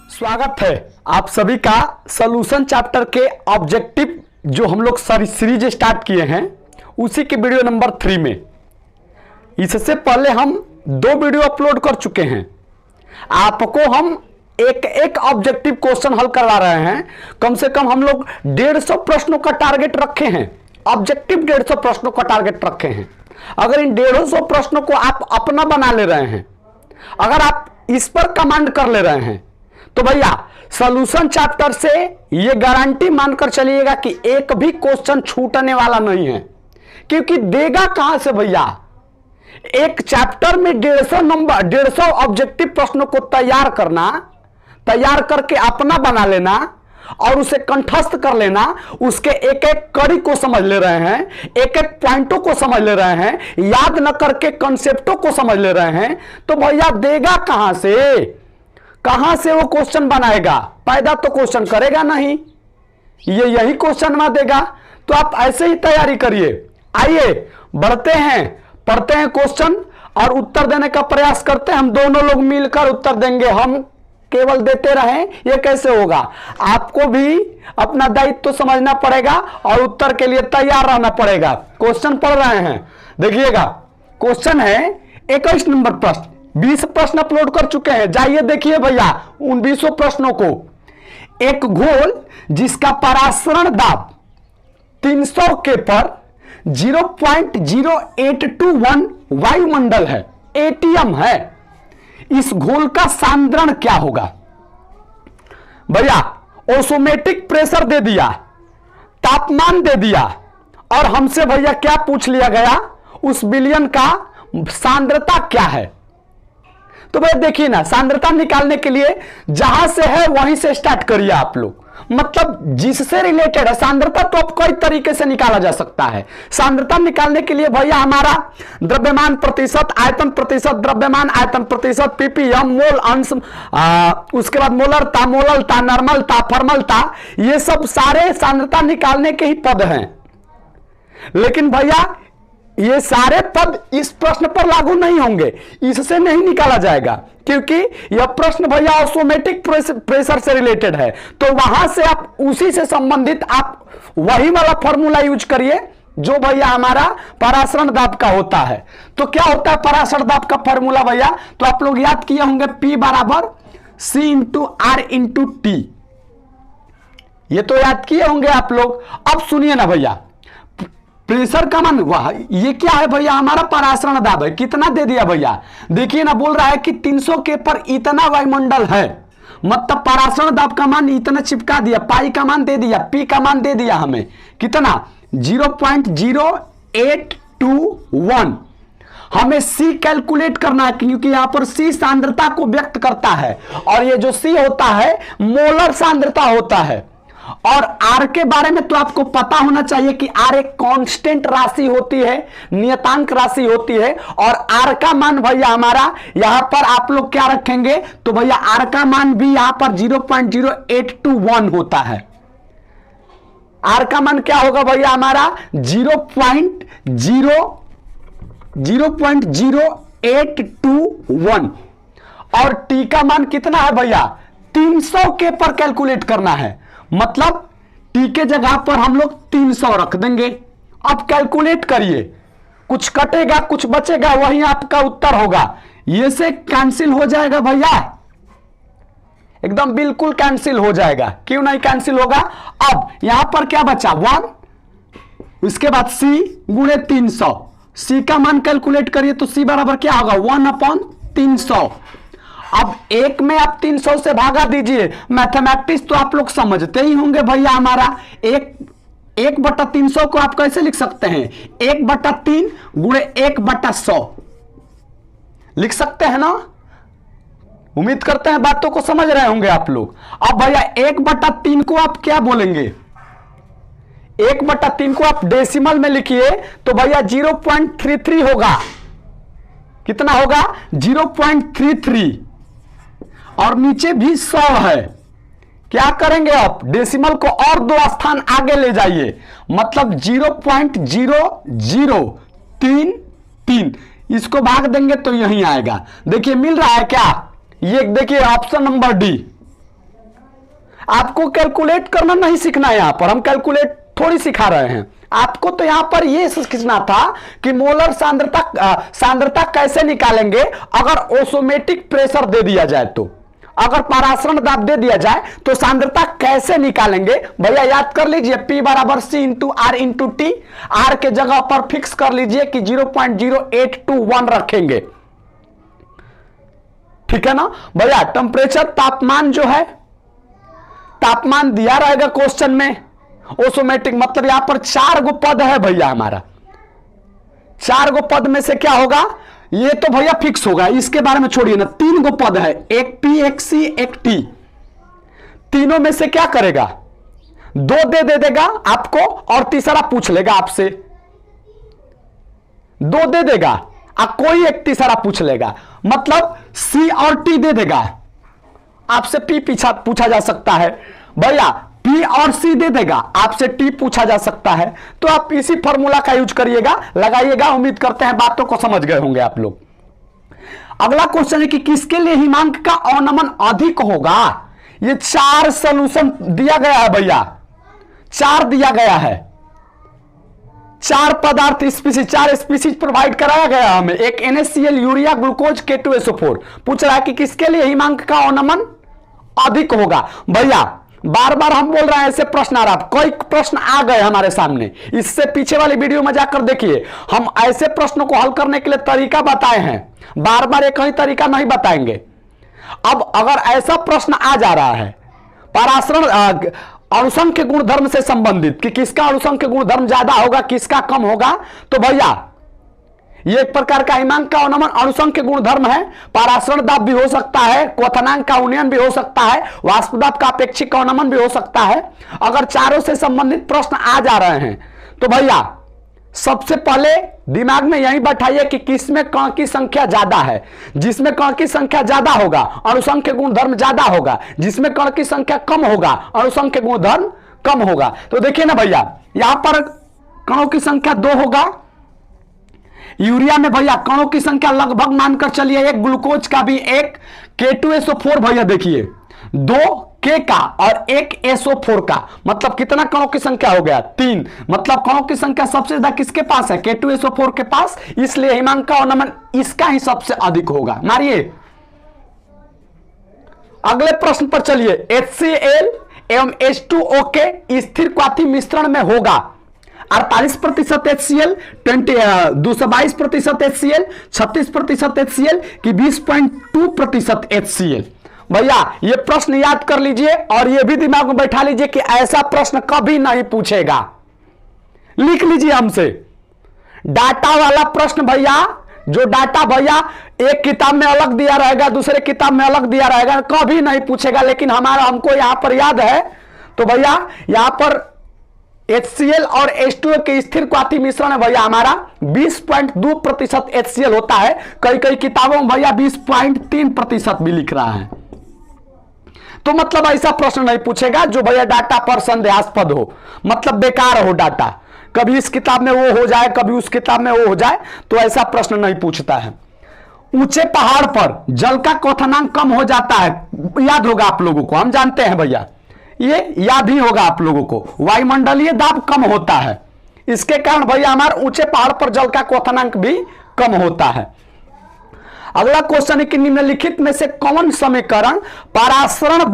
स्वागत है आप सभी का सॉल्यूशन चैप्टर के ऑब्जेक्टिव जो हम लोग सीरीज स्टार्ट किए हैं उसी के वीडियो नंबर 3 में। इससे पहले हम 2 वीडियो अपलोड कर चुके हैं। आपको हम एक ऑब्जेक्टिव क्वेश्चन हल करवा रहे हैं। कम से कम हम लोग 150 प्रश्नों का टारगेट रखे हैं। ऑब्जेक्टिव 150 प्रश्नों का टारगेट रखे हैं। अगर इन 150 प्रश्नों को आप अपना बना ले रहे हैं, अगर आप इस पर कमांड कर ले रहे हैं, तो भैया सॉल्यूशन चैप्टर से ये गारंटी मानकर चलिएगा कि एक भी क्वेश्चन छूटने वाला नहीं है। क्योंकि देगा कहां से भैया, एक चैप्टर में 150 ऑब्जेक्टिव प्रश्नों को तैयार करके अपना बना लेना और उसे कंठस्थ कर लेना, उसके एक एक कड़ी को समझ ले रहे हैं, एक एक पॉइंटों को समझ ले रहे हैं, याद न करके कंसेप्टों को समझ ले रहे हैं, तो भैया देगा कहां से वो क्वेश्चन बनाएगा? पैदा तो क्वेश्चन करेगा नहीं, ये यही क्वेश्चन में देगा। तो आप ऐसे ही तैयारी करिए। आइए बढ़ते हैं, पढ़ते हैं क्वेश्चन और उत्तर देने का प्रयास करते हैं। हम दोनों लोग मिलकर उत्तर देंगे। हम केवल देते रहें ये कैसे होगा? आपको भी अपना दायित्व तो समझना पड़ेगा और उत्तर के लिए तैयार रहना पड़ेगा। क्वेश्चन पढ़ रहे हैं, देखिएगा। क्वेश्चन है 21 नंबर प्रश्न। 20 प्रश्न अपलोड कर चुके हैं। जाइए देखिए भैया उन 20 प्रश्नों को। एक घोल जिसका परासरण दाब 300 के पर 0.0821 वायुमंडल है, एटीएम है, इस घोल का सांद्रण क्या होगा? भैया ओसोमेटिक प्रेशर दे दिया, तापमान दे दिया और हमसे भैया क्या पूछ लिया गया, उस विलयन का सांद्रता क्या है। तो भाई देखिए ना, सांद्रता निकालने के लिए जहां से है वहीं से स्टार्ट करिए आप लोग। मतलब जिससे रिलेटेड है सांद्रता, तो अब कई तरीके से निकाला जा सकता है। सांद्रता निकालने के लिए भैया हमारा द्रव्यमान प्रतिशत, आयतन प्रतिशत, द्रव्यमान आयतन प्रतिशत, पीपीएम, मोल अंश, उसके बाद मोलरता, मोललता, नॉर्मलता, फॉर्मलता, ये सब सारे सांद्रता निकालने के ही पद हैं। लेकिन भैया ये सारे पद इस प्रश्न पर लागू नहीं होंगे, इससे नहीं निकाला जाएगा, क्योंकि यह प्रश्न भैया ऑटोमेटिक प्रेशर से रिलेटेड है। तो वहां से आप उसी से संबंधित आप वही वाला फॉर्मूला यूज करिए जो भैया हमारा परासरण दाब का होता है। तो क्या होता है परासरण दाब का फॉर्मूला भैया? तो आप लोग याद किए होंगे, P बराबर C into R into T। ये तो याद किए होंगे आप लोग। अब सुनिए ना भैया, प्रेशर का मान, वाह ये क्या है भैया, हमारा परासरण दाब है। कितना दे दिया भैया? देखिए ना, बोल रहा है कि 300 के पर इतना वायुमंडल है, मतलब परासरण दाब का मान इतना चिपका दिया, पाई का मान दे दिया, पी का मान दे दिया हमें कितना, 0.0821। हमें सी कैलकुलेट करना है, क्योंकि यहां पर सी सांद्रता को व्यक्त करता है और ये जो सी होता है मोलर सांद्रता होता है। और आर के बारे में तो आपको पता होना चाहिए कि आर एक कांस्टेंट राशि होती है, नियतांक राशि होती है। और आर का मान भैया हमारा यहां पर आप लोग क्या रखेंगे, तो भैया आर का मान भी यहां पर 0.0821 होता है। आर का मान क्या होगा भैया हमारा 0.0821 और टी का मान कितना है भैया 300 के पर कैलकुलेट करना है। मतलब टी के जगह पर हम लोग 300 रख देंगे। अब कैलकुलेट करिए, कुछ कटेगा कुछ बचेगा, वही आपका उत्तर होगा। ये से कैंसिल हो जाएगा भैया, एकदम बिल्कुल कैंसिल हो जाएगा। क्यों नहीं कैंसिल होगा? अब यहां पर क्या बचा 1, उसके बाद सी गुणे 300, सी का मान कैलकुलेट करिए तो सी बराबर क्या होगा 1/300। अब एक में आप 300 से भागा दीजिए। मैथमेटिक्स तो आप लोग समझते ही होंगे भैया। हमारा 1/300 को आप कैसे लिख सकते हैं, 1/3 गुणे 1/100 लिख सकते हैं ना। उम्मीद करते हैं बातों को समझ रहे होंगे आप लोग। अब भैया 1/3 को आप क्या बोलेंगे, 1/3 को आप डेसिमल में लिखिए तो भैया 0.33 होगा। कितना होगा 0.33 और नीचे भी 100 है। क्या करेंगे आप, डेसिमल को और 2 स्थान आगे ले जाइए, मतलब 3 3, इसको भाग देंगे तो यहीं आएगा। देखिए मिल रहा है क्या, ये देखिए ऑप्शन नंबर डी। आपको कैलकुलेट करना नहीं सीखना है, यहां पर हम कैलकुलेट थोड़ी सिखा रहे हैं आपको, तो यहां पर यह सीखना था कि मोलर सांद्रता कैसे निकालेंगे अगर ओसोमेटिक प्रेशर दे दिया जाए, तो अगर परासरण दाब दे दिया जाए तो सांद्रता कैसे निकालेंगे। भैया याद कर लीजिए, P बराबर C into R into T, R के जगह पर फिक्स कर लीजिए कि 0.0821 रखेंगे, ठीक है ना भैया। टेम्परेचर तापमान जो है, तापमान दिया रहेगा क्वेश्चन में, ओसोमेटिक मतलब यहां पर 4 गो पद है भैया हमारा, 4 गो पद में से क्या होगा, ये तो भैया फिक्स होगा, इसके बारे में छोड़िए ना। 3 गो पद है, एक P एक C एक T, तीनों में से क्या करेगा, 2 दे देगा आपको और तीसरा पूछ लेगा आपसे, 2 दे देगा और कोई एक तीसरा पूछ लेगा, मतलब C और T दे देगा, आपसे P पूछा जा सकता है भैया, P और C दे देगा, आपसे T पूछा जा सकता है। तो आप इसी फॉर्मूला का यूज करिएगा, लगाइएगा। उम्मीद करते हैं बातों को समझ गए होंगे आप लोग। अगला क्वेश्चन है कि किसके लिए हिमांक का अवनमन अधिक होगा। ये 4 सॉल्यूशन दिया गया है भैया, 4 दिया गया है, 4 पदार्थ स्पीसीज, 4 स्पीसीज प्रोवाइड कराया गया हमें, एक NaCl, यूरिया, ग्लूकोज, K2SO4। पूछ रहा है कि किसके लिए हिमांक का अवनमन अधिक होगा। भैया बार बार हम बोल रहे हैं, ऐसे प्रश्न आ रहा है, कई प्रश्न आ गए हमारे सामने, इससे पीछे वाली वीडियो में जाकर देखिए, हम ऐसे प्रश्नों को हल करने के लिए तरीका बताए हैं, बार बार एक ही तरीका नहीं बताएंगे। अब अगर ऐसा प्रश्न आ जा रहा है परासरण अणुसंख्य गुणधर्म से संबंधित कि किसका अणुसंख्य गुणधर्म ज्यादा होगा, किसका कम होगा, तो भैया ये एक प्रकार का हिमांक का अवनमन अणुसंख्य गुणधर्म है। परासरण दाब भी हो सकता है, क्वथनांक का उन्नयन भी हो सकता है, वाष्प दाब का अपेक्षिक अवनमन भी हो सकता है। अगर चारों से संबंधित प्रश्न आ जा रहे हैं तो भैया सबसे पहले दिमाग में यही बैठाइए कि किसमें कण की संख्या ज्यादा है। जिसमें कण की संख्या ज्यादा होगा अणुसंख्य गुणधर्म ज्यादा होगा, जिसमें कण की संख्या कम होगा अणुसंख्य गुणधर्म कम होगा। तो देखिए ना भैया, यहां पर कणों की संख्या 2 होगा, यूरिया में भैया कणों की संख्या लगभग मानकर चलिए, एक ग्लूकोज का भी, एक K2SO4 भैया देखिए 2 K का और 1 SO4 का, मतलब कितना कणों की संख्या हो गया 3, मतलब कणों की संख्या सबसे ज्यादा किसके पास है, K2SO4 के पास, इसलिए हिमांक का अवनमन इसका ही सबसे अधिक होगा। मारिए अगले प्रश्न पर चलिए। HCl एवं H2O के स्थिर क्वाथी मिश्रण में होगा 48% HCl, 222% HCl, 36% HCl की 20.2% HCl। भैया ये प्रश्न याद कर लीजिए और ये भी दिमाग में बैठा लीजिए कि ऐसा प्रश्न कभी नहीं पूछेगा, लिख लीजिए हमसे। डाटा वाला प्रश्न भैया, जो डाटा भैया एक किताब में अलग दिया रहेगा, दूसरे किताब में अलग दिया रहेगा, कभी नहीं पूछेगा। लेकिन हमको यहां पर याद है, तो भैया यहां पर HCl और H2O के स्थिर क्वाथी मिश्रण है भैया हमारा 20.2% HCl होता है। कई कई किताबों में भैया 20.3% भी लिख रहा है। तो मतलब ऐसा प्रश्न नहीं पूछेगा जो भैया डाटा पर संदेहास्पद हो, मतलब बेकार हो डाटा, कभी इस किताब में वो हो जाए, कभी उस किताब में वो हो जाए, तो ऐसा प्रश्न नहीं पूछता है। ऊंचे पहाड़ पर जल का क्वथनांक कम हो जाता है, याद होगा आप लोगों को, हम जानते हैं भैया, ये याद ही होगा आप लोगों को। वायुमंडलीय दाब कम होता है, इसके कारण भैया हमारे ऊंचे पहाड़ पर जल का क्वथनांक भी कम होता है। अगला क्वेश्चन है कि निम्नलिखित में से कौन समीकरण परासरण